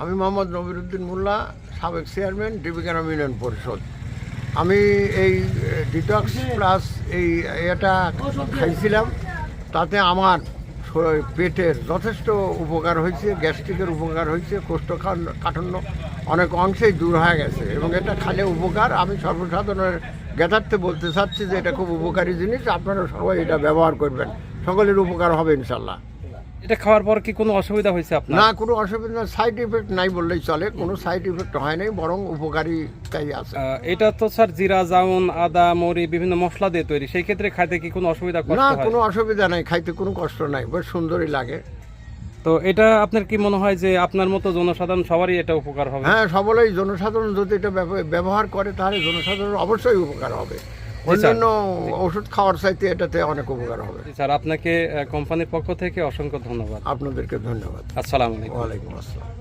আমি মোহাম্মদ নবিরুদ্দিন মোল্লা, সাবেক chairman Dibigram union পরিষদ। আমি এই ডিটক্স প্লাস এটা খাইছিলাম, তাতে আমার পেটের যথেষ্ট উপকার হয়েছে, গ্যাস্ট্রিকের উপকার হয়েছে, কোষ্ঠকাঠিন্য অনেক অংশেই দূর হয়ে গেছে এবং এটা খালে উপকার। আমি সর্বসাধারণের জ্ঞাতার্থে বলতে চাচ্ছি যে এটা খুব উপকারী জিনিস, আপনারা সবাই এটা ব্যবহার করবেন, সকলের উপকার হবে ইনশাল্লাহ। এটা খাওয়ার পর কি কোনো অসুবিধা হয়েছে আপনার? না, কোনো অসুবিধা না, সাইড ইফেক্ট নাই বললেই চলে, কোনো সাইড ইফেক্ট হয় নাই, বরং উপকারিতাই আছে। এটা তো স্যার জিরা, জাউন, আদা, মরি বিভিন্ন মশলা দিয়ে তৈরি, সেই ক্ষেত্রে খাইতে কি কোনো অসুবিধা কষ্ট না, হয়? কোনো অসুবিধা নাই, খাইতে কোনো কষ্ট নাই, বেশ সুন্দরই লাগে। তো এটা আপনার কি মনে হয় যে আপনার মতো জনসাধারণ সবারই এটা উপকার হবে? হ্যাঁ, সকলেই জনসাধারণ যদি এটা ব্যবহার করে তাহলে জনসাধারণ অবশ্যই উপকার হবে। অন্যান্য ওষুধ খাওয়ার চাইতে এটাতে অনেক উপকার হবে। স্যার আপনাকে কোম্পানির পক্ষ থেকে অসংখ্য ধন্যবাদ। আপনাদেরকে ধন্যবাদ। আসসালামু আলাইকুম। ওয়ালাইকুম আসসালাম।